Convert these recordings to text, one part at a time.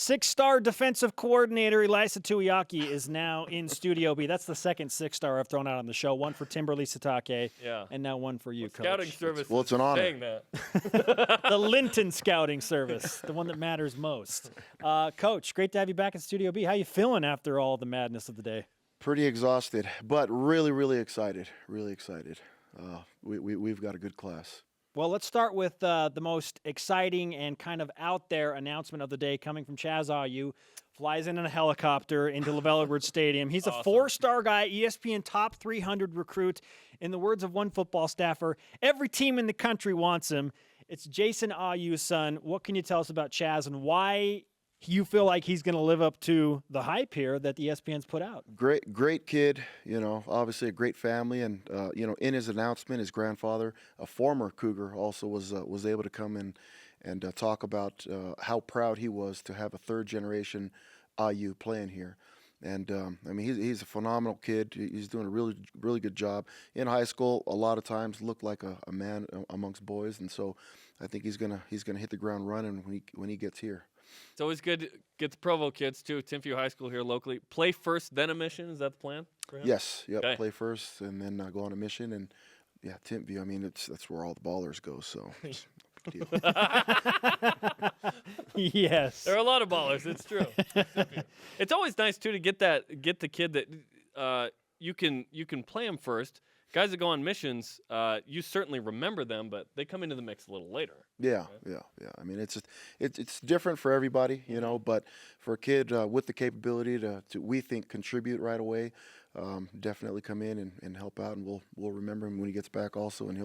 Six-star defensive coordinator Ilaisa Tuiaki is now in Studio B. That's the second six-star I've thrown out on the show. One for Timberly Satake, and now one for you, Coach. Scouting service. Well, it's an honor. Saying that. The Linton Scouting Service, the one that matters most. Coach, great to have you back in Studio B. How you feeling after all the madness of the day? Pretty exhausted, but really, really excited. Really excited. We've got a good class. Well, let's start with the most exciting and kind of out there announcement of the day coming from Chaz Ayu. Flies in a helicopter into LaVell Edwards Stadium. He's a four-star guy, ESPN top 300 recruit. In the words of one football staffer, every team in the country wants him. It's Jason Ayu's son. What can you tell us about Chaz and why you feel like he's going to live up to the hype here that the ESPN's put out? Great kid, obviously a great family. And, in his announcement, his grandfather, a former Cougar, also was able to come in and talk about how proud he was to have a third-generation IU playing here. And, he's a phenomenal kid. He's doing a really, really good job. In high school, a lot of times looked like a man amongst boys. And so I think he's gonna hit the ground running when he gets here. It's always good to get the Provo kids, too. Timpview High School here locally. Play first, then a mission. Is that the plan? Yes. Yep. Okay. Play first and then go on a mission. And, yeah, Timpview, that's where all the ballers go. So, just a big deal. Yes. There are a lot of ballers. It's true. It's always nice, too, to get the kid that you can play him first. Guys that go on missions, you certainly remember them, but they come into the mix a little later. Yeah, right? Yeah. It's different for everybody, but for a kid with the capability to we think contribute right away, definitely come in and help out, and we'll remember him when he gets back also, and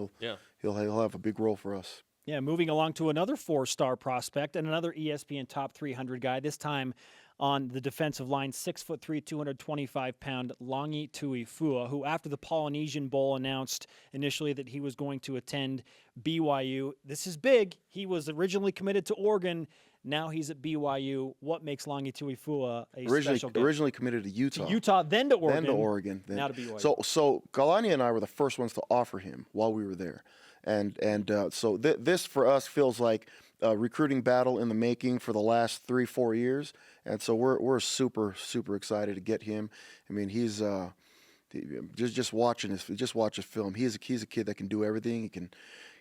he'll have a big role for us. Yeah, moving along to another four-star prospect and another ESPN top 300 guy, this time on the defensive line, 6'3", 225-pound Longi Tuifua, who after the Polynesian Bowl announced initially that he was going to attend BYU. This is big. He was originally committed to Oregon. Now he's at BYU. What makes Longi Tuifua a special guy? Originally committed to Utah. To Utah, then to Oregon. Then to Oregon. Now to BYU. So Kalani and I were the first ones to offer him while we were there. So this for us feels like a recruiting battle in the making for the last 3-4 years, and so we're super excited to get him. I mean, he's just watch his film. He's a kid that can do everything.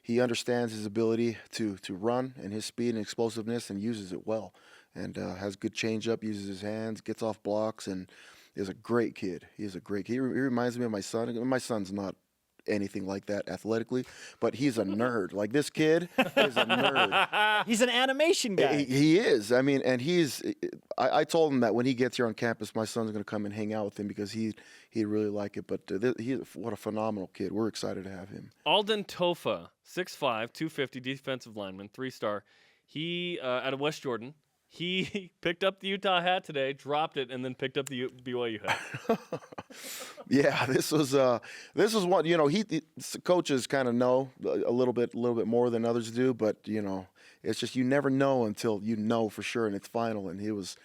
He understands his ability to run and his speed and explosiveness and uses it well, and has good changeup, uses his hands, gets off blocks, and is a great kid. He's a great kid. He reminds me of my son. My son's not anything like that athletically, but he's a nerd. Like, this kid is a nerd. He's an animation guy. He is. I mean, and I told him that when he gets here on campus, my son's going to come and hang out with him because he'd really like it. But what a phenomenal kid. We're excited to have him. Alden Tofa, 6'5", 250, defensive lineman, 3-star. He out of West Jordan. He picked up the Utah hat today, dropped it, and then picked up the BYU hat. Yeah, this was one. Coaches kind of know a little bit more than others do, but it's just you never know until you know for sure, and it's final. And he was,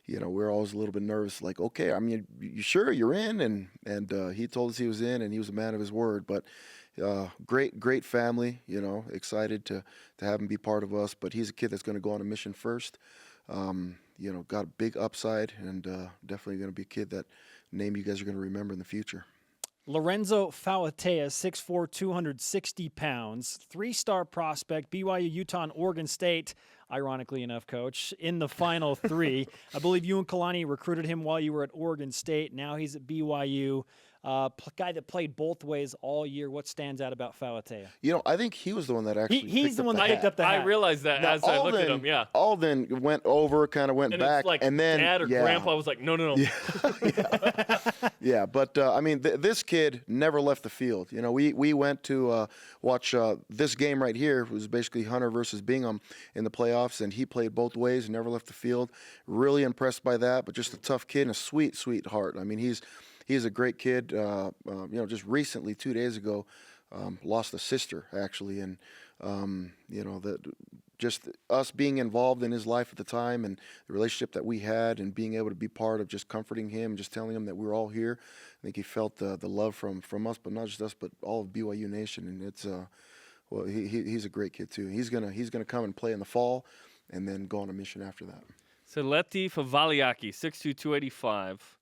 we're always a little bit nervous, like, okay, I mean, you sure you're in? And he told us he was in, and he was a man of his word. But great family, excited to have him be part of us. But he's a kid that's going to go on a mission first. Got a big upside, and definitely going to be a kid that name you guys are going to remember in the future. Lorenzo Fauatea, 6'4", 260 pounds, 3-star prospect, BYU, Utah, and Oregon State, ironically enough, Coach, in the final three. I believe you and Kalani recruited him while you were at Oregon State. Now he's at BYU. Guy that played both ways all year. What stands out about Fauatea? I think he was the one that actually he's the one that picked up the hat. I realized that as I looked at him, yeah. Alden went over, kind of went back, it's like and then Dad or Grandpa was like, no. Yeah, but this kid never left the field. We went to watch this game right here. It was basically Hunter versus Bingham in the playoffs, and he played both ways, never left the field. Really impressed by that, but just a tough kid and a sweet heart. I mean, he's a great kid. Just recently, 2 days ago, lost a sister actually, and just us being involved in his life at the time and the relationship that we had, and being able to be part of just comforting him, just telling him that we're all here. I think he felt the love from us, but not just us, but all of BYU Nation. And it's he's a great kid too. He's gonna come and play in the fall, and then go on a mission after that. Seleti Favaliaki, 6'2", 285,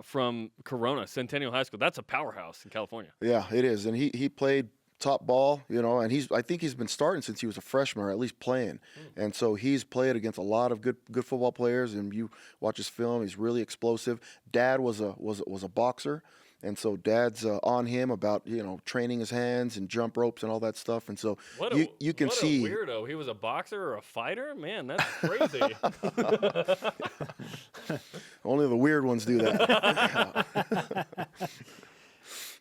from Corona Centennial High School. That's a powerhouse in California. Yeah, it is, and he played top ball, and I think he's been starting since he was a freshman, or at least playing. And so he's played against a lot of good football players. And you watch his film; he's really explosive. Dad was a boxer, and so Dad's on him about training his hands and jump ropes and all that stuff. And so you can see a weirdo. He was a boxer or a fighter. Man, that's crazy. only the weird ones do that.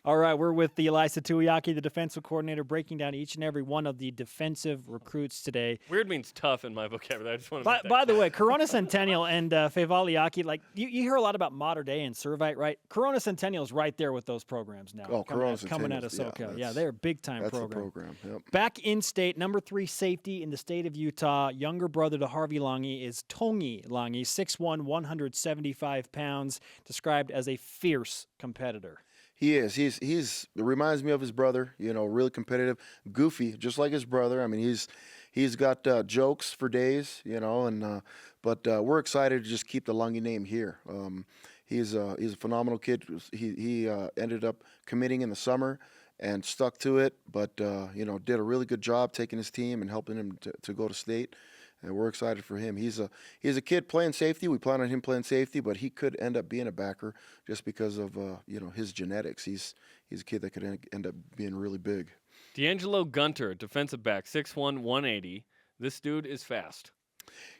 All right, we're with the Ilaisa Tuiaki, the defensive coordinator, breaking down each and every one of the defensive recruits today. Weird means tough in my vocabulary. I just want to. By the way, Corona Centennial and Favaliaki, like you hear a lot about Modern Day and Servite, right? Corona Centennial is right there with those programs now. Oh, coming out of SoCal. Yeah, they're a big time program. That's the program. Yep. Back in state, number 3 safety in the state of Utah, younger brother to Harvey Langi is Tongi Langi, 6'1", 175 pounds, described as a fierce competitor. He is. He's reminds me of his brother. Really competitive, goofy, just like his brother. I mean, he's got jokes for days. But we're excited to just keep the Langi name here. He's a phenomenal kid. He ended up committing in the summer and stuck to it. But did a really good job taking his team and helping him to go to state. And we're excited for him. He's a kid playing safety. We plan on him playing safety, but he could end up being a backer just because of his genetics. He's a kid that could end up being really big. D'Angelo Gunter, defensive back, 6'1", 180. This dude is fast.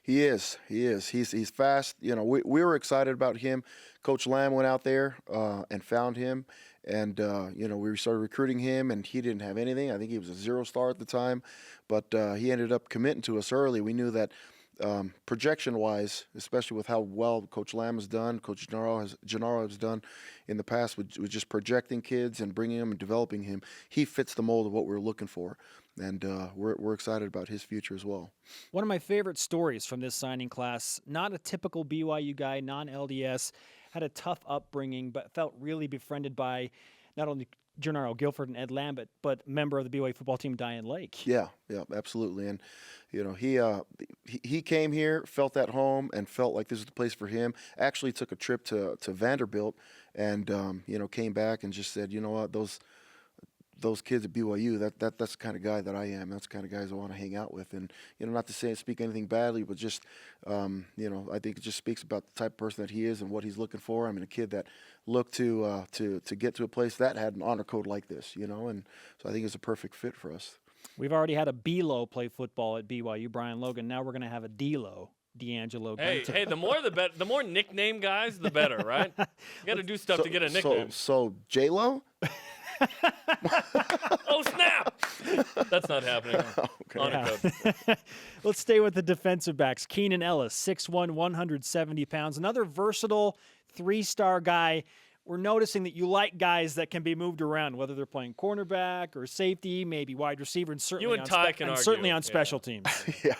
He is. He's fast. We were excited about him. Coach Lamb went out there and found him, and we started recruiting him, and he didn't have anything. I think he was a 0-star at the time, but he ended up committing to us early. We knew that projection-wise, especially with how well Coach Lamb has done, Coach Gennaro has done in the past with just projecting kids and bringing them and developing him, he fits the mold of what we're looking for. And we're excited about his future as well. One of my favorite stories from this signing class, not a typical BYU guy, non-LDS, had a tough upbringing, but felt really befriended by not only Gennaro Guilford and Ed Lamb, but member of the BYU football team, Diane Lake. Yeah, absolutely. And, he came here, felt at home, and felt like this was the place for him. Actually took a trip to Vanderbilt and, came back and just said, you know what, those kids at BYU, that's the kind of guy that I am. That's the kind of guys I want to hang out with. And, not to speak anything badly, but just, I think it just speaks about the type of person that he is and what he's looking for. I mean, a kid that looked to get to a place that had an honor code like this, and so I think it's a perfect fit for us. We've already had a B-Lo play football at BYU, Brian Logan. Now we're going to have a D-Lo, D'Angelo Gunter. Hey, the more the better. The more nickname guys, the better, right? You got to do stuff to get a nickname. So J-Lo? Oh, snap! That's not happening. Okay. Let's stay with the defensive backs. Keenan Ellis, 6'1", 170 pounds. Another versatile 3-star guy. We're noticing that you like guys that can be moved around, whether they're playing cornerback or safety, maybe wide receiver, and certainly on special teams. Yeah.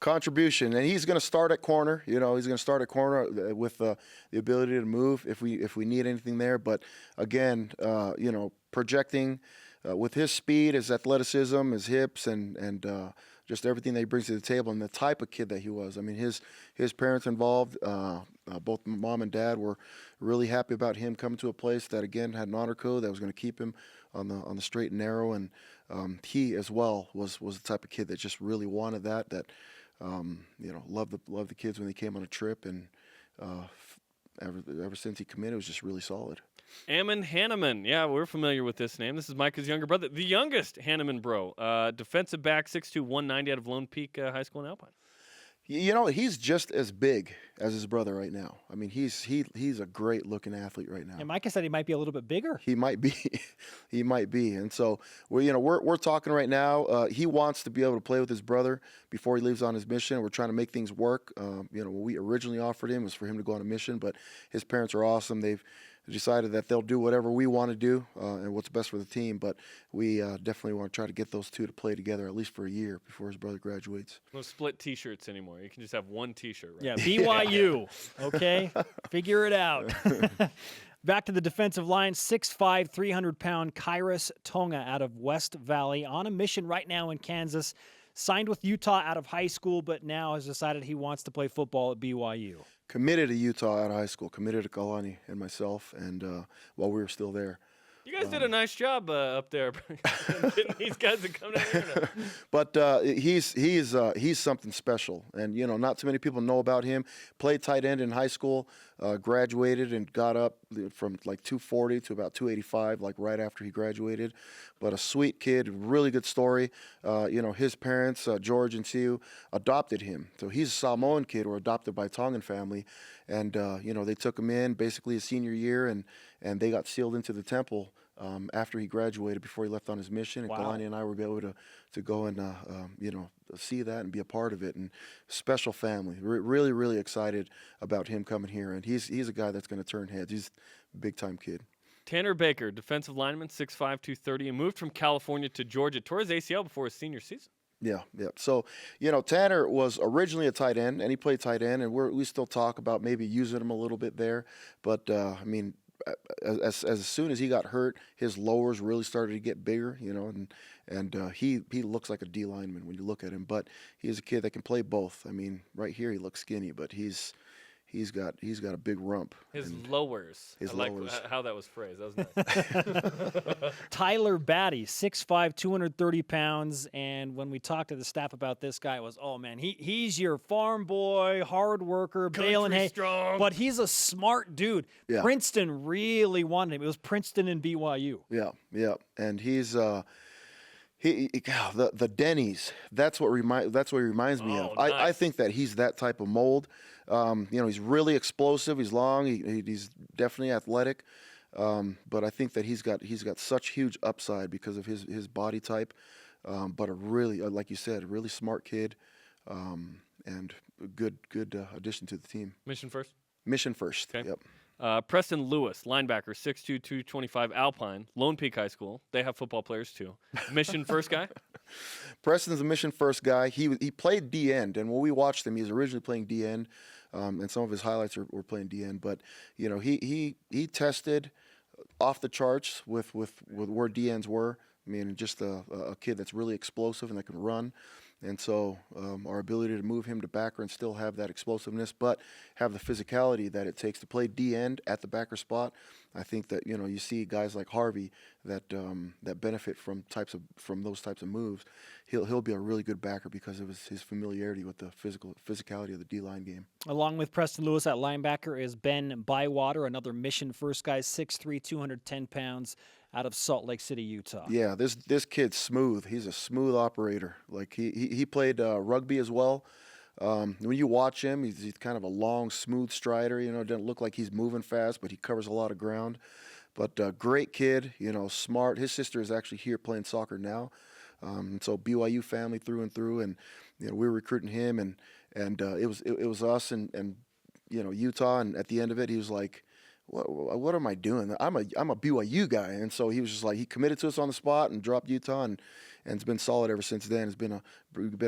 Contribution, and he's going to start at corner. He's going to start at corner with the ability to move if we need anything there. But again, projecting with his speed, his athleticism, his hips, and just everything that he brings to the table, and the type of kid that he was. I mean, his parents involved, both mom and dad, were really happy about him coming to a place that again had an honor code that was going to keep him on the straight and narrow. And he as well was the type of kid that just really wanted that. Loved the kids when they came on a trip, and ever since he committed, it was just really solid. Ammon Hanneman. Yeah, we're familiar with this name. This is Micah's younger brother, the youngest Hanneman bro. Defensive back, 6'2", 190 out of Lone Peak High School in Alpine. He's just as big as his brother right now. I mean, he's a great looking athlete right now. And Micah said he might be a little bit bigger. He might be, And so we're talking right now. He wants to be able to play with his brother before he leaves on his mission. We're trying to make things work. What we originally offered him was for him to go on a mission, but his parents are awesome. They've decided that they'll do whatever we want to do and what's best for the team. But we definitely want to try to get those two to play together at least for a year before his brother graduates. No split T-shirts anymore. You can just have one T-shirt. Right? Yeah, BYU. Okay, figure it out. Back to the defensive line, 6'5", 300-pound Kairos Tonga out of West Valley on a mission right now in Kansas. signed with Utah out of high school, but now has decided he wants to play football at BYU. Committed to Utah out of high school, committed to Kalani and myself, and while we were still there. You guys did a nice job up there getting these guys to come down here. But he's something special, and not too many people know about him. Played tight end in high school, graduated and got up from like 240 to about 285, like right after he graduated. But a sweet kid, really good story. His parents, George and Siu, adopted him. So he's a Samoan kid or adopted by a Tongan family, and they took him in basically his senior year, and they got sealed into the temple after he graduated, before he left on his mission. And Wow. Kalani and I were able to go and see that and be a part of it. And special family. Really, really excited about him coming here. And he's a guy that's going to turn heads. He's a big time kid. Tanner Baker, defensive lineman, 6'5", 230, and moved from California to Georgia. Tore his ACL before his senior season. Yeah. So, Tanner was originally a tight end, and he played tight end, and we still talk about maybe using him a little bit there. But, as soon as he got hurt, his lowers really started to get bigger, and he looks like a D lineman when you look at him. But he's a kid that can play both. I mean, right here he looks skinny, but he's got a big rump. His lowers. His I like lowers. how that was phrased. That was nice. Tyler Batty, 6'5", 230 pounds. And when we talked to the staff about this guy, it was, oh, man, he's your farm boy, hard worker, baling hay. strong. But he's a smart dude. Yeah. Princeton really wanted him. It was Princeton and BYU. Yeah. And he's the Denny's. That's what he reminds me of. Oh, nice. I think that he's that type of mold. He's really explosive. He's long. He's definitely athletic. But I think that he's got such huge upside because of his body type. But a really, like you said, a really smart kid, and a good addition to the team. Mission first. Mission first. Okay. Yep. Preston Lewis, linebacker, 6'2", 225, Alpine, Lone Peak High School. They have football players too. Mission first guy? Preston's a mission first guy. He played D end, and when we watched him, he was originally playing D end, and some of his highlights were playing D end. But he tested off the charts with where D ends were. I mean, just a kid that's really explosive and that can run. And so our ability to move him to backer and still have that explosiveness, but have the physicality that it takes to play D end at the backer spot. I think that you see guys like Harvey that benefit from those types of moves. He'll be a really good backer because of his familiarity with the physicality of the D line game. Along with Preston Lewis at linebacker is Ben Bywater, another mission first guy, 6'3", 210 pounds. Out of Salt Lake City, Utah. Yeah, this kid's smooth. He's a smooth operator. Like he played rugby as well. When you watch him, he's kind of a long, smooth strider. Doesn't look like he's moving fast, but he covers a lot of ground. But great kid. Smart. His sister is actually here playing soccer now. And so BYU family through and through, and we were recruiting him, and it was us and Utah. And at the end of it, he was like, what am I doing? I'm a BYU guy. And so he was just like, he committed to us on the spot and dropped Utah, and it's been solid ever since then. It's been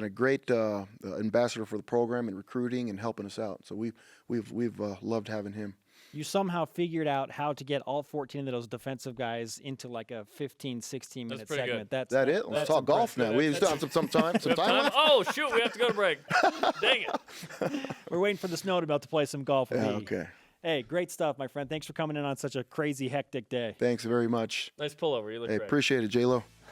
a great ambassador for the program and recruiting and helping us out. So we've loved having him. You somehow figured out how to get all 14 of those defensive guys into like a 15, 16-minute pretty segment. good. That it? Let's talk golf now. We still have some time. Some time left? Oh, shoot, we have to go to break. Dang it. We're waiting for the snow to melt to play some golf with me. Okay. Hey, great stuff, my friend. Thanks for coming in on such a crazy, hectic day. Thanks very much. Nice pullover. You look Hey, great. appreciate it, J-Lo.